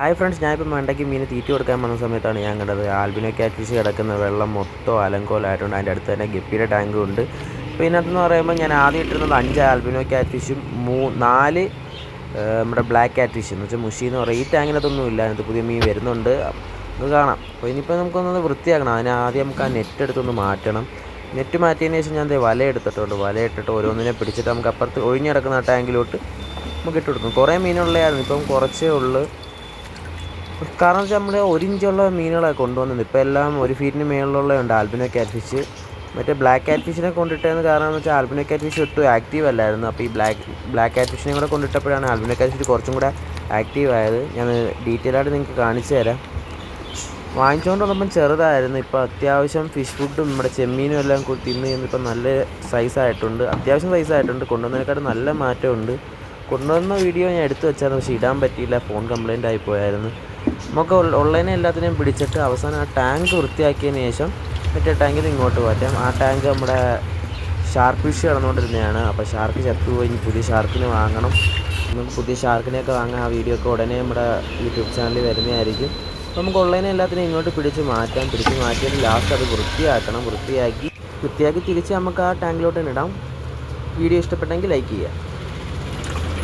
Hi friends, ഞാനിപ്പോൾ മണ്ടയ്ക്ക് മീൻ തീറ്റ കൊടുക്കാൻ വന്ന സമയത്താണ് ഞാൻ കണ്ടത് ആൽബിനോ ക്യാറ്റ് ഫിഷ് കിടക്കുന്ന വെള്ളം മൊത്തം അലങ്കോലമായിട്ടുണ്ട്. അതിൻ്റെ അടുത്ത് തന്നെ ഗപ്പിയുടെ ടാങ്കും ഉണ്ട്. അപ്പോൾ ഇതിനകത്തെന്ന് പറയുമ്പോൾ ഞാൻ ആദ്യം ഇട്ടിരുന്നത് 5 ആൽബിനോ ക്യാറ്റ് ഫിഷും 4 നമ്മുടെ ബ്ലാക്ക് ക്യാറ്റ് ഫിഷ് എന്ന് വെച്ചാൽ മുഷി എന്ന് പറയും. ഈ ടാങ്കിനകത്തൊന്നും ഇല്ല, അതിനകത്ത് പുതിയ മീൻ വരുന്നുണ്ട്, അത് കാണാം. അപ്പോൾ ഇനിയിപ്പോൾ നമുക്കൊന്ന് വൃത്തിയാക്കണം. അതിന് ആദ്യം നമുക്ക് ആ നെറ്റ് എടുത്തൊന്ന് മാറ്റണം. നെറ്റ് മാറ്റിയതിന് ശേഷം ഞാൻ വല എടുത്തിട്ടുണ്ട്. വല ഇട്ടിട്ട് ഓരോന്നിനെ പിടിച്ചിട്ട് നമുക്ക് അപ്പുറത്ത് ഒഴിഞ്ഞ് കിടക്കുന്ന ആ ടാങ്കിലോട്ട് നമുക്ക് ഇട്ട് കൊടുക്കും. കുറേ മീനുള്ളതായിരുന്നു, ഇപ്പം കുറച്ചേ ഉള്ളൂ. കാരണം വെച്ചാൽ നമ്മൾ 1 ഇഞ്ചുള്ള മീനുകളൊക്കെ കൊണ്ടുവന്നത് ഇപ്പോൾ എല്ലാം 1 ഫീറ്റിന് മേളിലുള്ളതുണ്ട് ആൽബിനോ ക്യാറ്റ് ഫിഷ്. മറ്റേ ബ്ലാക്ക് ക്യാറ്റ് ഫിഷിനെ കൊണ്ടിട്ടതെന്ന് കാരണം എന്ന് വെച്ചാൽ ആൽബിനോ ക്യാറ്റ് ഫിഷ് ഒട്ടും ആക്റ്റീവ് അല്ലായിരുന്നു. അപ്പോൾ ഈ ബ്ലാക്ക് ക്യാറ്റ് ഫിഷിനെ കൂടെ കൊണ്ടിട്ടപ്പോഴാണ് ആൽബിനോ ക്യാറ്റ് ഫിഷ് കുറച്ചും കൂടെ ആക്റ്റീവ് ആയത്. ഞാൻ ഡീറ്റെയിൽ ആയിട്ട് നിങ്ങൾക്ക് കാണിച്ചു തരാം. വാങ്ങിച്ചുകൊണ്ട് വന്നപ്പം ചെറുതായിരുന്നു, ഇപ്പോൾ അത്യാവശ്യം ഫിഷ് ഫുഡും നമ്മുടെ ചെമ്മീനും എല്ലാം തിന്ന് ഇപ്പം നല്ല സൈസായിട്ടുണ്ട്, അത്യാവശ്യം സൈസായിട്ടുണ്ട്. കൊണ്ടുവന്നതിനെക്കാട്ടും നല്ല മാറ്റമുണ്ട്. കൊണ്ടുവന്ന വീഡിയോ ഞാൻ എടുത്തു വെച്ചായിരുന്നു, പക്ഷേ ഇടാൻ പറ്റിയില്ല, ഫോൺ കംപ്ലൈൻ്റ് ആയിപ്പോയായിരുന്നു. നമുക്ക് ഉള്ളതിനെ എല്ലാത്തിനെയും പിടിച്ചിട്ട് അവസാനം ആ ടാങ്ക് വൃത്തിയാക്കിയതിന് ശേഷം മറ്റേ ടാങ്കിൽ നിന്ന് ഇങ്ങോട്ട് മാറ്റാം. ആ ടാങ്ക് നമ്മുടെ ഷാർക്ക് ഫിഷ് കിടന്നുകൊണ്ടിരുന്നതാണ്. അപ്പോൾ ഷാർക്ക് ചത്തുപോയി, ഇനി പുതിയ ഷാർക്കിന് വാങ്ങണം. നമുക്ക് പുതിയ ഷാർക്കിനെയൊക്കെ വാങ്ങാൻ ആ വീഡിയോ ഒക്കെ ഉടനെ നമ്മുടെ യൂട്യൂബ് ചാനലിൽ വരുന്നതായിരിക്കും. അപ്പോൾ നമുക്ക് ഉള്ളതിനെ എല്ലാത്തിനെയും ഇങ്ങോട്ട് പിടിച്ച് മാറ്റിയിട്ട് ലാസ്റ്റ് അത് വൃത്തിയാക്കി തിരിച്ച് നമുക്ക് ആ ടാങ്കിലോട്ട് തന്നെ ഇടാം. വീഡിയോ ഇഷ്ടപ്പെട്ടെങ്കിൽ ലൈക്ക് ചെയ്യുക.